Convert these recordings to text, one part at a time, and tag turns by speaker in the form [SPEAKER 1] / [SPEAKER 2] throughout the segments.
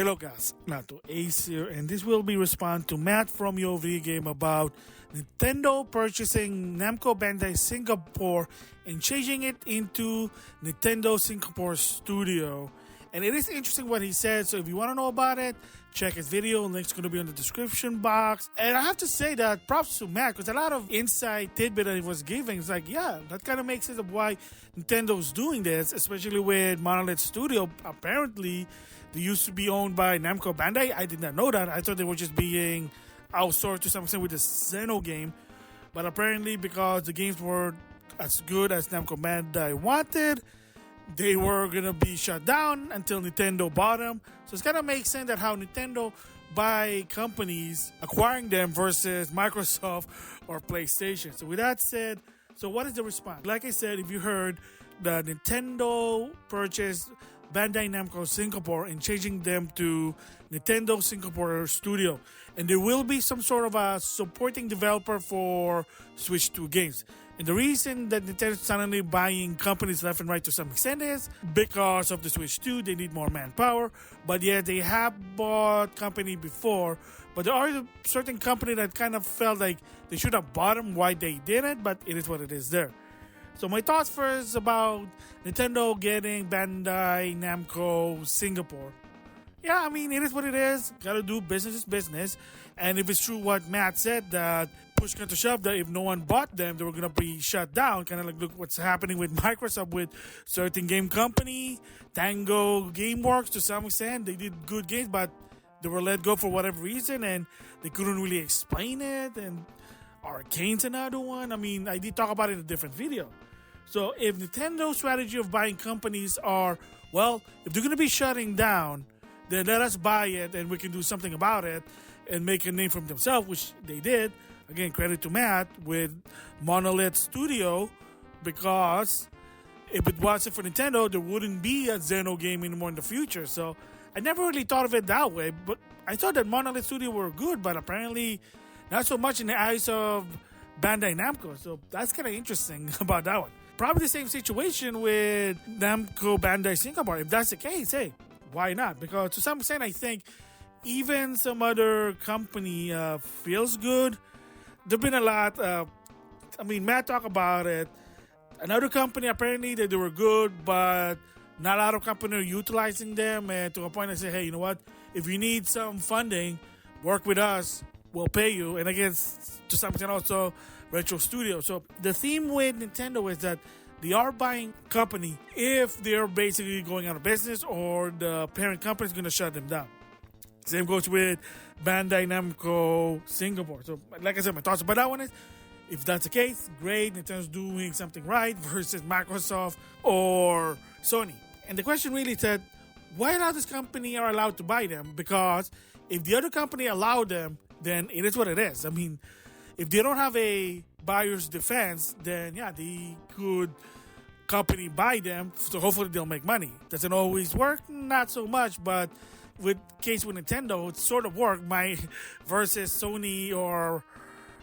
[SPEAKER 1] Hello guys, NautoAis here, and this will be response to Matt from YoVideogames about Nintendo purchasing Namco Bandai Singapore and changing it into Nintendo Singapore Studio. And it is interesting what he said, so if you want to know about it, check his video. Link's going to be in the description box. And I have to say that props to Matt, because a lot of inside tidbit that he was giving, it's like, yeah, that kind of makes sense of why Nintendo's doing this, especially with Monolith Studio. Apparently, they used to be owned by Namco Bandai. I did not know that. I thought they were just being outsourced to some extent with the Xeno game. But apparently, because the games were as good as Namco Bandai wanted, they were going to be shut down until Nintendo bought them. So it's kind of makes sense that how Nintendo buy companies, acquiring them versus Microsoft or PlayStation. So with that said, so what is the response? Like I said, if you heard, the Nintendo purchased Bandai Namco Singapore and changing them to Nintendo Singapore Studio. And there will be some sort of a supporting developer for Switch 2 games. And the reason that Nintendo is suddenly buying companies left and right to some extent is because of the Switch 2, they need more manpower. But yeah, they have bought company before. But there are certain company that kind of felt like they should have bought them, why they didn't, but it is what it is there. So my thoughts first about Nintendo getting Bandai Namco Singapore. Yeah, I mean, it is what it is. Gotta do business is business. And if it's true what Matt said, that push come to shove, that if no one bought them, they were gonna be shut down. Kind of like look what's happening with Microsoft with certain game company, Tango Gameworks to some extent. They did good games, but they were let go for whatever reason, and they couldn't really explain it. And Arcane's another one. I mean, I did talk about it in a different video. So if Nintendo's strategy of buying companies are, well, if they're gonna be shutting down, then let us buy it and we can do something about it and make a name for themselves, which they did. Again, credit to Matt with Monolith Studio, because if it wasn't for Nintendo, there wouldn't be a Xeno game anymore in the future. So I never really thought of it that way, but I thought that Monolith Studio were good, but apparently not so much in the eyes of Bandai Namco. So that's kind of interesting about that one. Probably the same situation with Namco Bandai Singapore. If that's the case, hey, why not? Because to some extent, I think even some other company feels good. There've been a lot. Matt talked about it. Another company apparently that they were good, but not a lot of companies are utilizing them. And to a point, I say, hey, you know what? If you need some funding, work with us. We'll pay you. And I guess to some extent also Retro Studio. So the theme with Nintendo is that they are buying company if they're basically going out of business or the parent company is going to shut them down. Same goes with Bandai Namco Singapore. So like I said, my thoughts about that one is, if that's the case, great, Nintendo's doing something right versus Microsoft or Sony. And the question really said, why not this company are allowed to buy them? Because if the other company allowed them, then it is what it is. I mean, if they don't have a buyer's defense, then yeah, they could company buy them, so hopefully they'll make money. Doesn't always work, not so much, but with case with Nintendo, it sort of worked versus Sony or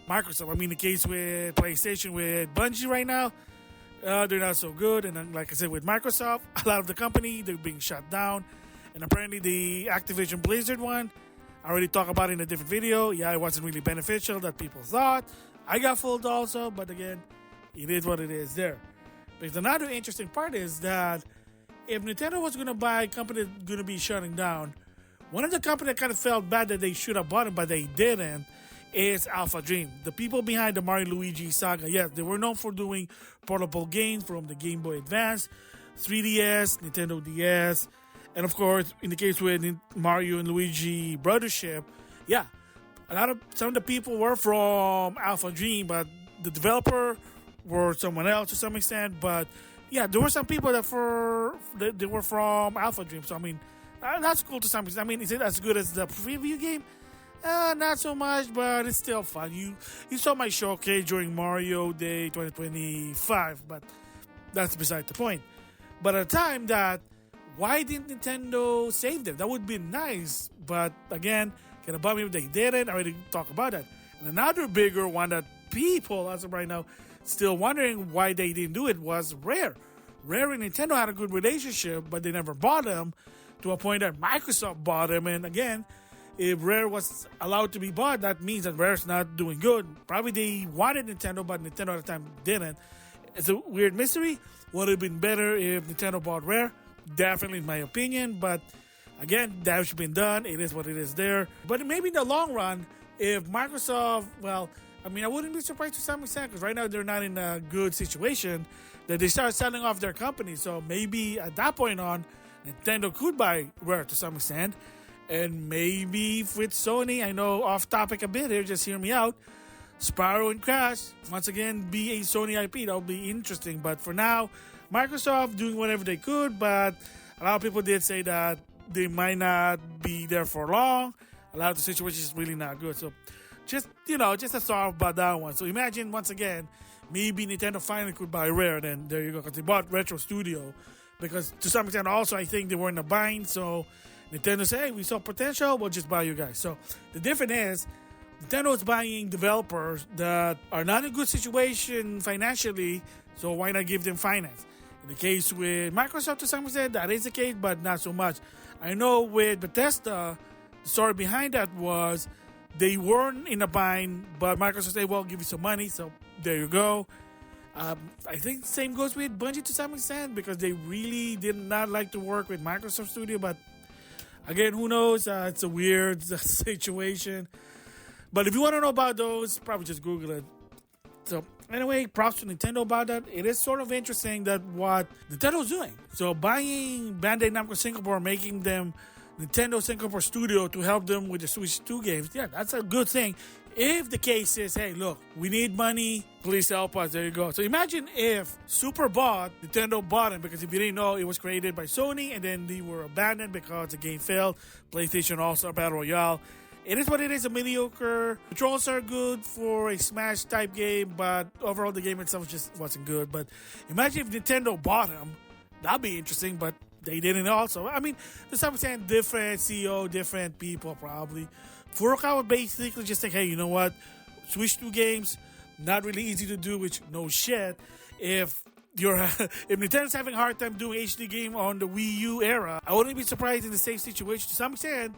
[SPEAKER 1] Microsoft. I mean, the case with PlayStation with Bungie right now, they're not so good. And then, like I said, with Microsoft, a lot of the company, they're being shut down. And apparently the Activision Blizzard one, I already talked about it in a different video. Yeah, it wasn't really beneficial that people thought. I got fooled also, but again, it is what it is there. But another interesting part is that if Nintendo was going to buy a company that's going to be shutting down, one of the companies that kind of felt bad that they should have bought it, but they didn't, is Alpha Dream. The people behind the Mario Luigi saga, yes, they were known for doing portable games from the Game Boy Advance, 3DS, Nintendo DS, and of course, in the case with Mario and Luigi Brothership, yeah, some of the people were from Alpha Dream, but the developer were someone else to some extent. But yeah, there were some people they were from Alpha Dream. So I mean, that's cool to some extent. I mean, is it as good as the preview game? Not so much, but it's still fun. You saw my showcase during Mario Day 2025, but that's beside the point. But at the time why didn't Nintendo save them? That would be nice. But again, kind of bummed if they didn't. I already talked about that. And another bigger one that people, as of right now, still wondering why they didn't do it was Rare. Rare and Nintendo had a good relationship, but they never bought them to a point that Microsoft bought them. And again, if Rare was allowed to be bought, that means that Rare's not doing good. Probably they wanted Nintendo, but Nintendo at the time didn't. It's a weird mystery. Would it have been better if Nintendo bought Rare? Definitely, in my opinion. But again, damage been done. It is what it is there. But maybe in the long run, if Microsoft, well, I mean, I wouldn't be surprised to some extent because right now they're not in a good situation that they start selling off their company. So maybe at that point on, Nintendo could buy Rare to some extent. And maybe with Sony, I know off topic a bit here, just hear me out. Spyro and Crash, once again, be a Sony IP. That'll be interesting. But for now, Microsoft doing whatever they could. But a lot of people did say that they might not be there for long. A lot of the situation is really not good. So just a thought about that one. So imagine, once again, maybe Nintendo finally could buy Rare. Then there you go, because they bought Retro Studio. Because to some extent also, I think they were in a bind. So Nintendo said, hey, we saw potential, we'll just buy you guys. So the difference is, Nintendo is buying developers that are not in a good situation financially, so why not give them finance? In the case with Microsoft, to some extent, that is the case, but not so much. I know with Bethesda, the story behind that was they weren't in a bind, but Microsoft said, well, I'll give you some money, so there you go. I think the same goes with Bungie to some extent, because they really did not like to work with Microsoft Studio, but again, who knows? It's a weird situation. But if you want to know about those, probably just Google it. So anyway, props to Nintendo about that. It is sort of interesting that what Nintendo's doing. So buying Bandai Namco Singapore, making them Nintendo Singapore Studio to help them with the Switch 2 games. Yeah, that's a good thing. If the case is, hey, look, we need money, please help us. There you go. So imagine if Super bought, Nintendo bought it, because if you didn't know, it was created by Sony and then they were abandoned because the game failed. PlayStation All-Star Battle Royale. It is what it is, a mediocre. Controls are good for a Smash type game, but overall the game itself just wasn't good. But imagine if Nintendo bought them. That'd be interesting, but they didn't also. I mean, to some extent, different CEO, different people probably. Furukawa would basically just think, hey, you know what? Switch 2 games, not really easy to do, which no shit. If Nintendo's having a hard time doing HD game on the Wii U era, I wouldn't be surprised in the same situation to some extent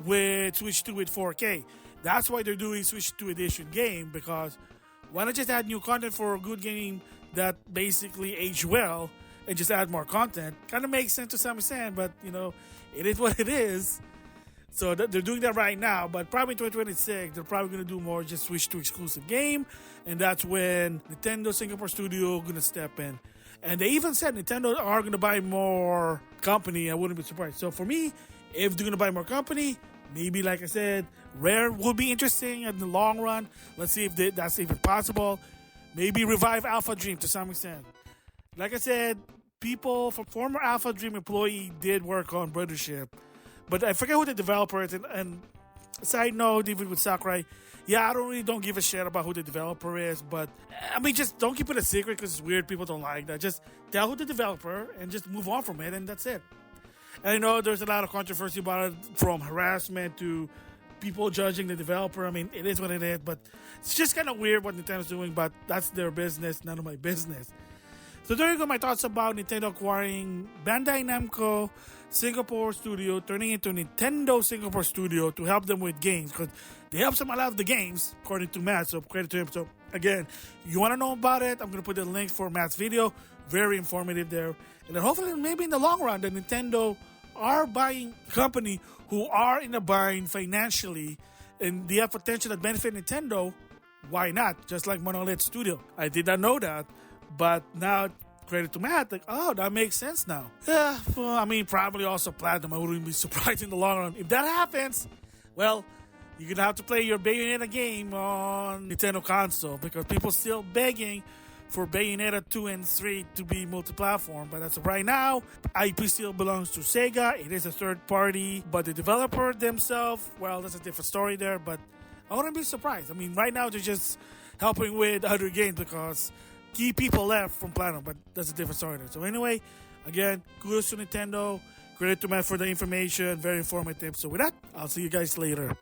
[SPEAKER 1] with Switch 2 with 4K. That's why they're doing Switch 2 edition game, because why not just add new content for a good game that basically aged well and just add more content? Kind of makes sense to some extent, but it is what it is. So they're doing that right now, but probably in 2026, they're probably going to do more just Switch 2 exclusive game, and that's when Nintendo Singapore Studio going to step in. And they even said Nintendo are going to buy more company. I wouldn't be surprised. So for me, if they're going to buy more company, maybe, like I said, Rare will be interesting in the long run. Let's see if that's even possible. Maybe revive Alpha Dream to some extent. Like I said, people from former Alpha Dream employee did work on Brothership. But I forget who the developer is. And side note, even with Sakurai, yeah, I don't give a shit about who the developer is. But, I mean, just don't keep it a secret because it's weird. People don't like that. Just tell who the developer and just move on from it, and that's it. And I know there's a lot of controversy about it, from harassment to people judging the developer. I mean, it is what it is. But it's just kind of weird what Nintendo's doing. But that's their business, none of my business. So there you go, my thoughts about Nintendo acquiring Bandai Namco Singapore Studio, turning into Nintendo Singapore Studio to help them with games, because they help them a lot of the games, according to Matt, so credit to him. So again, you want to know about it, I'm going to put the link for Matt's video. Very informative there. And then hopefully, maybe in the long run, the Nintendo are buying a company who are in a bind financially, and they have potential that benefit Nintendo. Why not? Just like Monolith Studio. I did not know that. But now, credit to Matt, like, oh, that makes sense now. Yeah, well, I mean, probably also Platinum. I wouldn't be surprised in the long run. If that happens, well, you're going to have to play your Bayonetta game on Nintendo console, because people still begging for Bayonetta 2 and 3 to be multi-platform. But as of right now, IP still belongs to Sega. It is a third party. But the developer themselves, well, that's a different story there. But I wouldn't be surprised. I mean, right now, they're just helping with other games because key people left from Platinum, but that's a different story there. So anyway, again, kudos to Nintendo. Credit to Matt for the information. Very informative. So with that, I'll see you guys later.